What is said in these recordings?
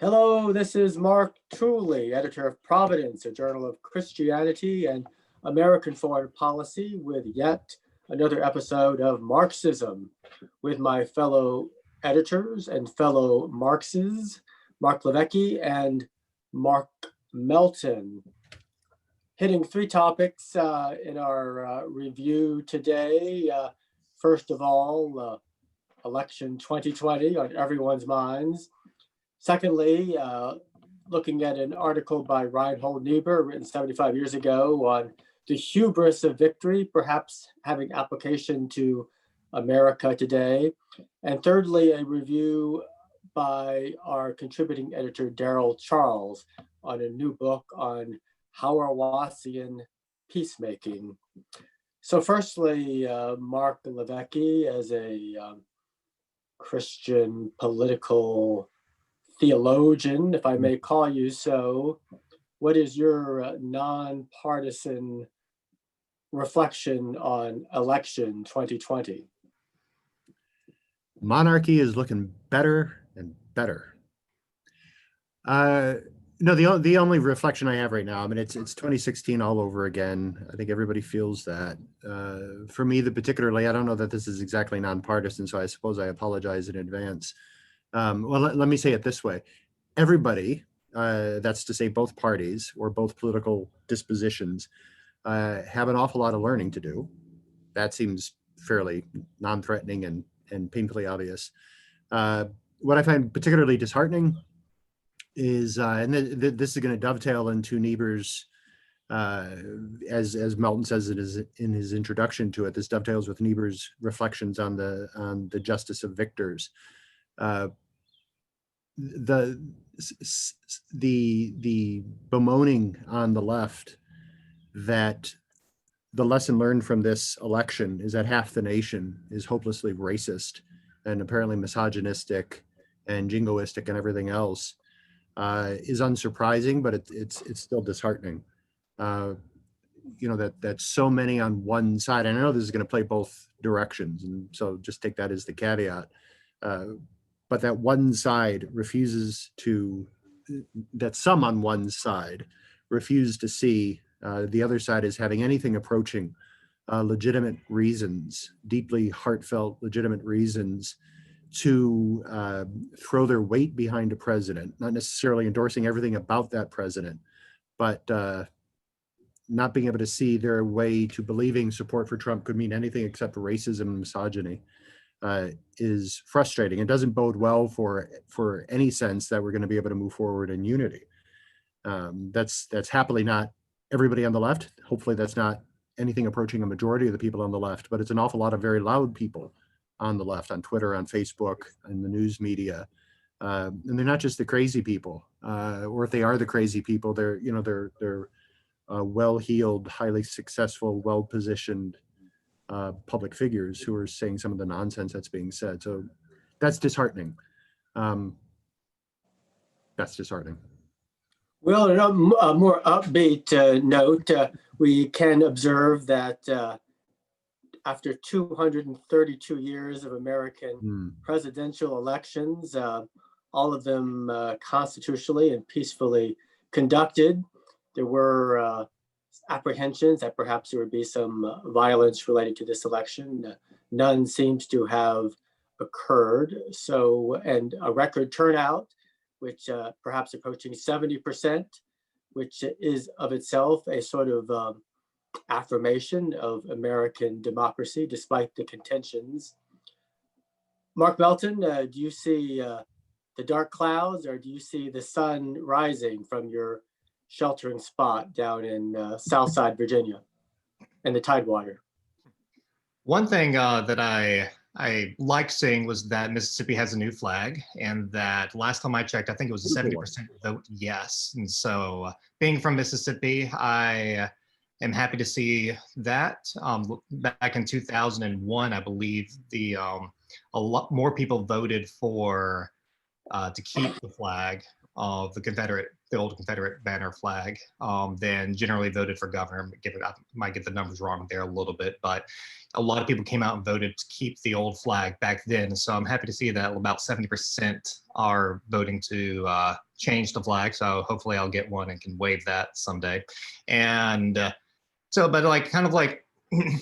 Hello, this is Mark Tooley, editor of Providence, a journal of Christianity and American foreign policy, with yet another episode of Marksism with my fellow editors and fellow Marxists, Mark Levecki and Mark Melton. Hitting three topics in our review today. First of all, election 2020 on everyone's minds. Secondly, looking at an article by Reinhold Niebuhr written 75 years ago on the hubris of victory, perhaps having application to America today. And thirdly, a review by our contributing editor, Daryl Charles, on a new book on Hauerwas the Peacemaking. So firstly, Mark Levecki, as a Christian political theologian, if I may call you so, what is your nonpartisan reflection on election 2020? Monarchy is looking better and better. No, the only reflection I have right now, I mean, it's 2016 all over again. I think everybody feels that. For me, particularly, I don't know that this is exactly nonpartisan, so I suppose I apologize in advance. Well, let me say it this way. Everybody, that's to say both parties or both political dispositions, have an awful lot of learning to do. That seems fairly non-threatening and painfully obvious. What I find particularly disheartening is, and this is going to dovetail into Niebuhr's, as Melton says it is in his introduction to it, this dovetails with Niebuhr's reflections on the justice of victors. The bemoaning on the left that the lesson learned from this election is that half the nation is hopelessly racist and apparently misogynistic and jingoistic and everything else is unsurprising, but it's still disheartening. That so many on one side, and I know this is going to play both directions, and so just take that as the caveat. But that one side that some on one side refuse to see the other side as having anything approaching legitimate reasons, deeply heartfelt, legitimate reasons to throw their weight behind a president, not necessarily endorsing everything about that president, but not being able to see their way to believing support for Trump could mean anything except racism and misogyny. Is frustrating. It doesn't bode well for any sense that we're going to be able to move forward in unity. That's happily not everybody on the left. Hopefully that's not anything approaching a majority of the people on the left, but it's an awful lot of very loud people on the left, on Twitter, on Facebook, and the news media. And they're not just the crazy people, or if they are the crazy people, they're well-heeled, highly successful, well-positioned public figures who are saying some of the nonsense that's being said. So that's disheartening. That's disheartening. Well, on a more upbeat note, we can observe that after 232 years of American presidential elections, all of them constitutionally and peacefully conducted, there were apprehensions that perhaps there would be some violence related to this election. None seems to have occurred. So, and a record turnout, which perhaps approaching 70%, which is of itself a sort of affirmation of American democracy, despite the contentions. Mark Melton, do you see the dark clouds, or do you see the sun rising from your sheltering spot down in Southside, Virginia, and the Tidewater? One thing that I liked seeing was that Mississippi has a new flag, and that last time I checked, I think it was a 70% vote yes. And so being from Mississippi, I am happy to see that. Back in 2001, I believe a lot more people voted for to keep the flag of the old Confederate banner flag, then generally voted for governor. I might get the numbers wrong there a little bit, but a lot of people came out and voted to keep the old flag back then. So I'm happy to see that about 70% are voting to change the flag. So hopefully I'll get one and can wave that someday. And but like kind of like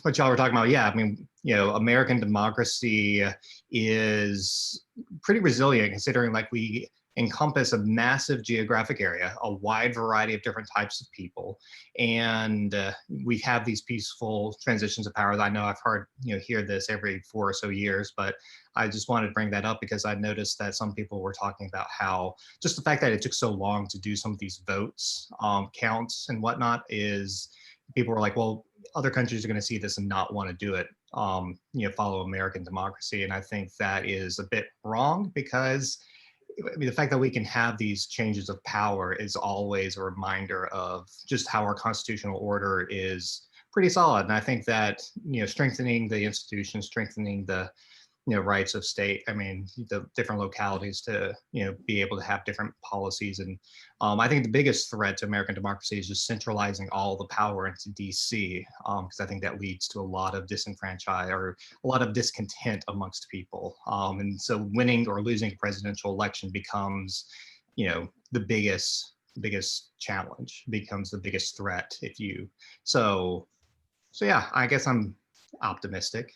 what y'all were talking about, yeah, I mean, American democracy is pretty resilient considering like we encompass a massive geographic area, a wide variety of different types of people, and we have these peaceful transitions of power. I know I've heard hear this every 4 or so years, but I just wanted to bring that up because I noticed that some people were talking about how just the fact that it took so long to do some of these votes counts and whatnot is people were like, well, other countries are going to see this and not want to do it, follow American democracy. And I think that is a bit wrong because I mean, the fact that we can have these changes of power is always a reminder of just how our constitutional order is pretty solid. And I think that, strengthening the institutions, strengthening the, rights of state, I mean, the different localities to, be able to have different policies. And I think the biggest threat to American democracy is just centralizing all the power into DC, because I think that leads to a lot of disenfranchised or a lot of discontent amongst people. And so winning or losing a presidential election becomes, the biggest challenge, becomes the biggest threat so yeah, I guess I'm optimistic.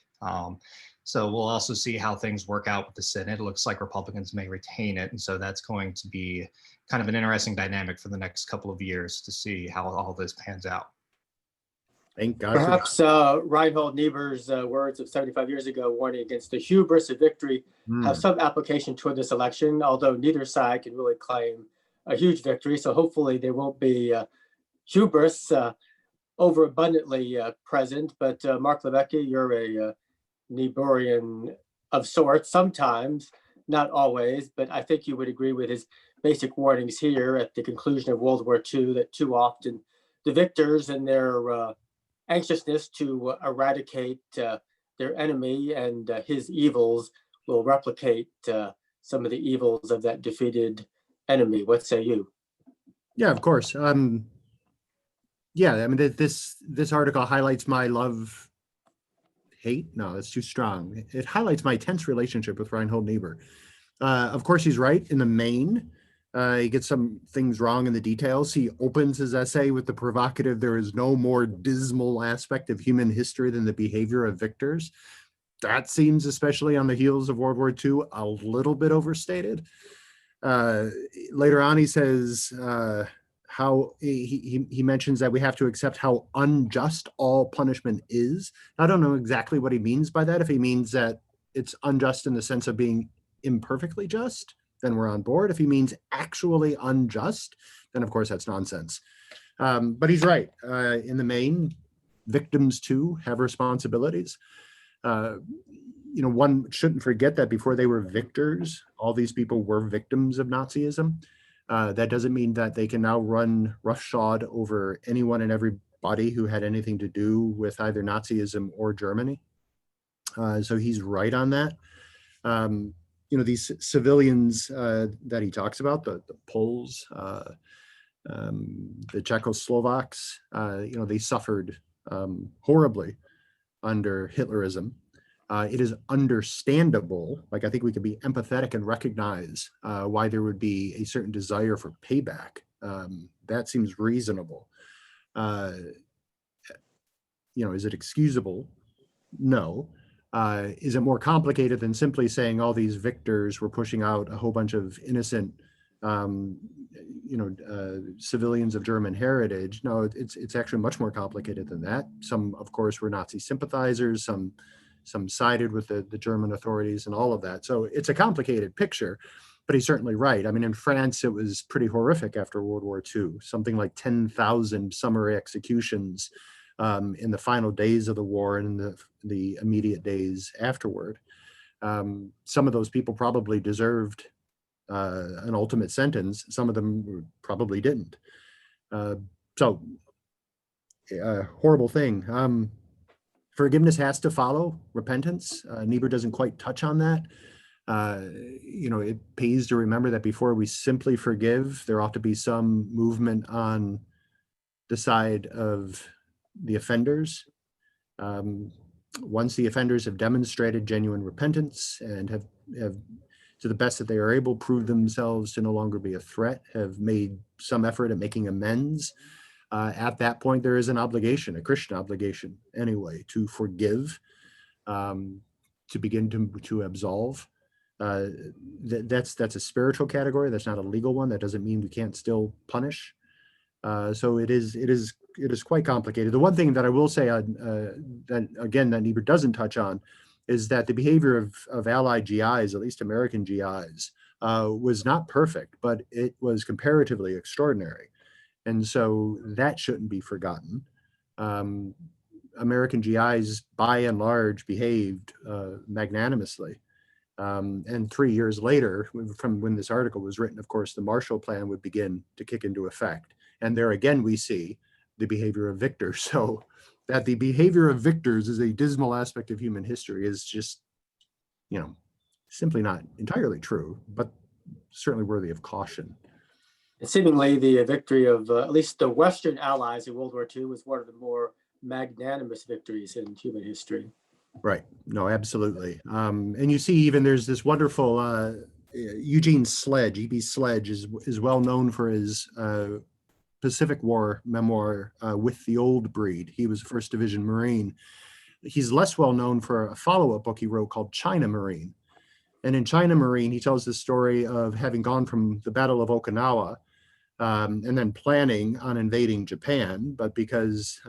So we'll also see how things work out with the Senate. It looks like Republicans may retain it. And so that's going to be kind of an interesting dynamic for the next couple of years to see how all this pans out. Thank God. Perhaps Reinhold Niebuhr's words of 75 years ago warning against the hubris of victory have some application toward this election, although neither side can really claim a huge victory. So hopefully there won't be hubris overabundantly present. But Mark Levesque, you're a Niebuhrian of sorts sometimes, not always, but I think you would agree with his basic warnings here at the conclusion of World War II that too often the victors and their anxiousness to eradicate their enemy and his evils will replicate some of the evils of that defeated enemy. What say you? Yeah, of course. Yeah, I mean, this article highlights my hate? No, that's too strong. It highlights my tense relationship with Reinhold Niebuhr. Of course, he's right in the main. He gets some things wrong in the details. He opens his essay with the provocative, "There is no more dismal aspect of human history than the behavior of victors." That seems, especially on the heels of World War II, a little bit overstated. Later on, he says how he mentions that we have to accept how unjust all punishment is. I don't know exactly what he means by that. If he means that it's unjust in the sense of being imperfectly just, then we're on board. If he means actually unjust, then of course that's nonsense. But he's right. In the main, victims too have responsibilities. One shouldn't forget that before they were victors, all these people were victims of Nazism. That doesn't mean that they can now run roughshod over anyone and everybody who had anything to do with either Nazism or Germany. So he's right on that. These civilians that he talks about, the Poles, the Czechoslovaks, they suffered horribly under Hitlerism. It is understandable, like I think we could be empathetic and recognize why there would be a certain desire for payback. That seems reasonable. Is it excusable? No. Is it more complicated than simply saying all these victors were pushing out a whole bunch of innocent, civilians of German heritage? No, it's actually much more complicated than that. Some, of course, were Nazi sympathizers. Some sided with the German authorities and all of that. So it's a complicated picture, but he's certainly right. I mean, in France, it was pretty horrific after World War II. Something like 10,000 summary executions in the final days of the war and in the immediate days afterward. Some of those people probably deserved an ultimate sentence. Some of them probably didn't. Horrible thing. Forgiveness has to follow repentance. Niebuhr doesn't quite touch on that. It pays to remember that before we simply forgive, there ought to be some movement on the side of the offenders. Once the offenders have demonstrated genuine repentance and have, to the best that they are able, proved themselves to no longer be a threat, have made some effort at making amends, at that point, there is an obligation, a Christian obligation anyway, to forgive, to begin to absolve. That's a spiritual category. That's not a legal one. That doesn't mean we can't still punish. So it is quite complicated. The one thing that I will say that again that Niebuhr doesn't touch on is that the behavior of Allied GIs, at least American GIs, was not perfect, but it was comparatively extraordinary. And so that shouldn't be forgotten. American GIs, by and large, behaved magnanimously. And 3 years later, from when this article was written, of course, the Marshall Plan would begin to kick into effect. And there again, we see the behavior of victors. So that the behavior of victors is a dismal aspect of human history is just, simply not entirely true, but certainly worthy of caution. And seemingly the victory of at least the Western Allies in World War II was one of the more magnanimous victories in human history. Right. No, absolutely. And you see, even there's this wonderful Eugene Sledge. E.B. Sledge is well known for his Pacific War memoir, With the Old Breed. He was a 1st Division Marine. He's less well known for a follow-up book he wrote called China Marine. And in China Marine, he tells the story of having gone from the Battle of Okinawa and then planning on invading Japan, but because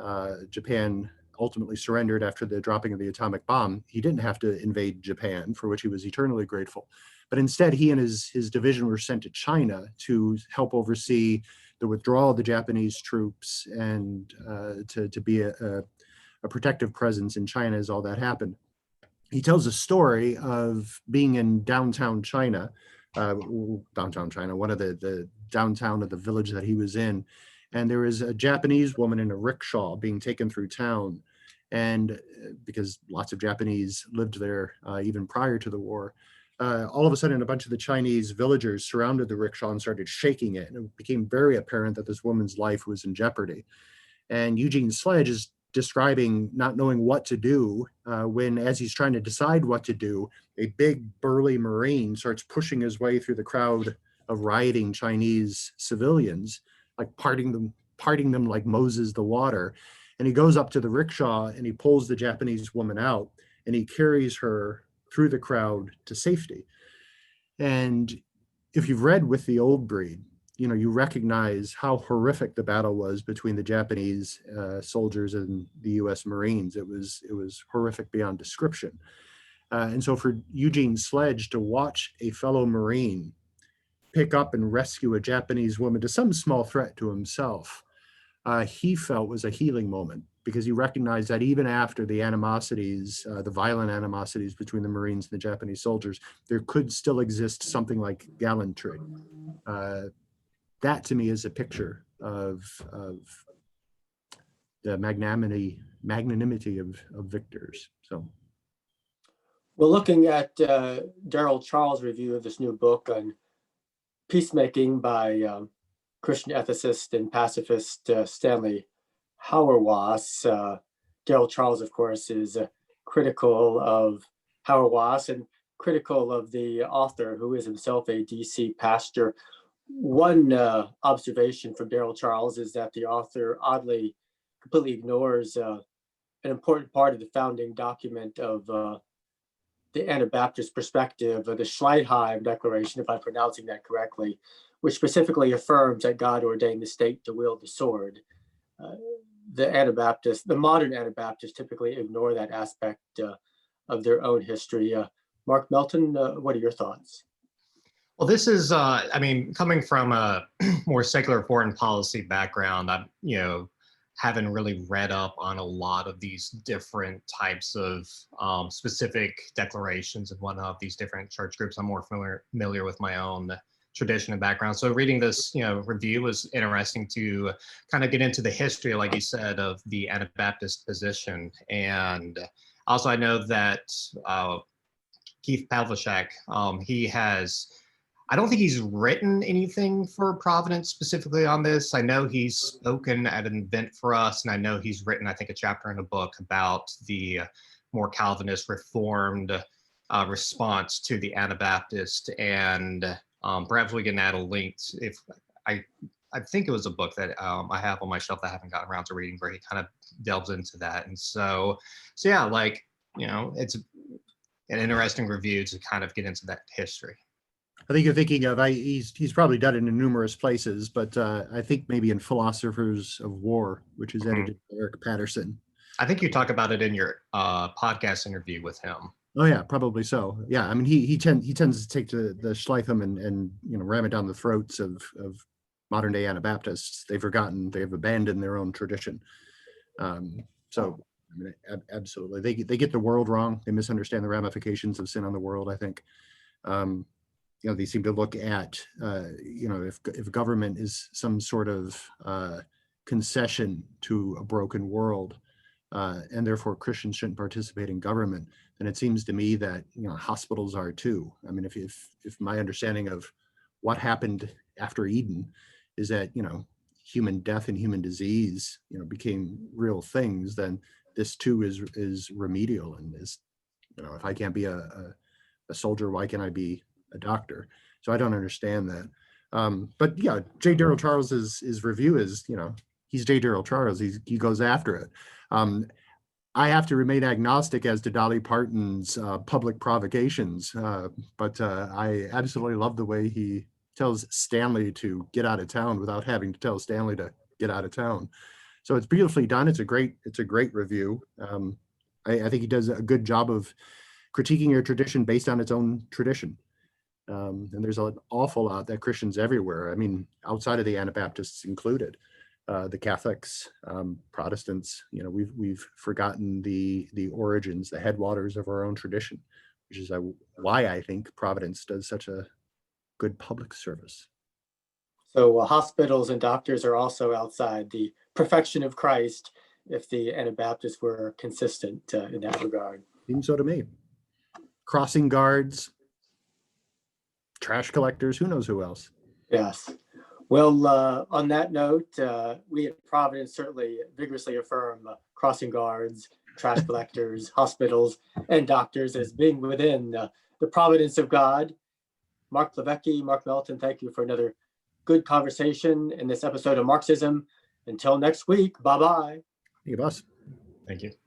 Japan ultimately surrendered after the dropping of the atomic bomb, he didn't have to invade Japan, for which he was eternally grateful. But instead, he and his division were sent to China to help oversee the withdrawal of the Japanese troops and to be a protective presence in China as all that happened. He tells a story of being in downtown China, one of the downtown of the village that he was in. And there was a Japanese woman in a rickshaw being taken through town. And because lots of Japanese lived there even prior to the war, all of a sudden a bunch of the Chinese villagers surrounded the rickshaw and started shaking it. And it became very apparent that this woman's life was in jeopardy. And Eugene Sledge is describing not knowing what to do when, as he's trying to decide what to do, a big burly Marine starts pushing his way through the crowd of rioting Chinese civilians, like parting them like Moses the water. And he goes up to the rickshaw and he pulls the Japanese woman out and he carries her through the crowd to safety. And if you've read With the Old Breed, you recognize how horrific the battle was between the Japanese soldiers and the U.S. Marines. It was horrific beyond description. And so for Eugene Sledge to watch a fellow Marine pick up and rescue a Japanese woman to some small threat to himself, he felt was a healing moment, because he recognized that even after the animosities, the violent animosities between the Marines and the Japanese soldiers, there could still exist something like gallantry. That to me is a picture of the magnanimity of victors. So, well, looking at Daryl Charles' review of this new book on peacemaking by Christian ethicist and pacifist Stanley Hauerwas, Daryl Charles, of course, is critical of Hauerwas and critical of the author, who is himself a DC pastor. One observation from Daryl Charles is that the author oddly completely ignores an important part of the founding document of the Anabaptist perspective, the Schleitheim Declaration, if I'm pronouncing that correctly, which specifically affirms that God ordained the state to wield the sword. The modern Anabaptists typically ignore that aspect of their own history. Mark Melton, what are your thoughts? Well, this is, coming from a more secular foreign policy background, I, haven't really read up on a lot of these different types of specific declarations and whatnot, these different church groups. I'm more familiar with my own tradition and background. So reading this, review was interesting to kind of get into the history, like you said, of the Anabaptist position. And also I know that Keith Pavlicek. He has, I don't think he's written anything for Providence specifically on this. I know he's spoken at an event for us, and I know he's written, I think, a chapter in a book about the more Calvinist Reformed response to the Anabaptist. And perhaps we can add a link if I think it was a book that I have on my shelf that I haven't gotten around to reading, where he kind of delves into that. And so yeah, like, you know, it's an interesting review to kind of get into that history. I think you're thinking of, he's probably done it in numerous places, but I think maybe in Philosophers of War, which is edited by Eric Patterson. I think you talk about it in your podcast interview with him. Oh yeah, probably so. Yeah, I mean, he tends to take the Schleitheim and you know, ram it down the throats of modern day Anabaptists. They've abandoned their own tradition. So I mean, absolutely, they get the world wrong. They misunderstand the ramifications of sin on the world, I think. You know, they seem to look at, you know, if government is some sort of concession to a broken world, and therefore Christians shouldn't participate in government, then it seems to me that, you know, hospitals are too. I mean, if my understanding of what happened after Eden is that, you know, human death and human disease, you know, became real things, then this too is remedial. And is, you know, if I can't be a soldier, why can't I be a doctor? So I don't understand that. But yeah, J. Daryl Charles's review is, you know, he's J. Daryl Charles. He goes after it. I have to remain agnostic as to Dolly Parton's public provocations, but I absolutely love the way he tells Stanley to get out of town without having to tell Stanley to get out of town. So it's beautifully done. It's a great review. I think he does a good job of critiquing your tradition based on its own tradition. And there's an awful lot that Christians everywhere, I mean, outside of the Anabaptists included, the Catholics, Protestants, you know, we've forgotten the origins, the headwaters of our own tradition, which is why I think Providence does such a good public service. So hospitals and doctors are also outside the perfection of Christ, if the Anabaptists were consistent in that regard. Seems so to me. Crossing guards, trash collectors, who knows who else? Yes. Well, on that note, we at Providence certainly vigorously affirm crossing guards, trash collectors, hospitals, and doctors as being within the providence of God. Mark Levesque, Mark Melton, thank you for another good conversation in this episode of Marksism. Until next week, bye-bye. Thank you, boss. Thank you.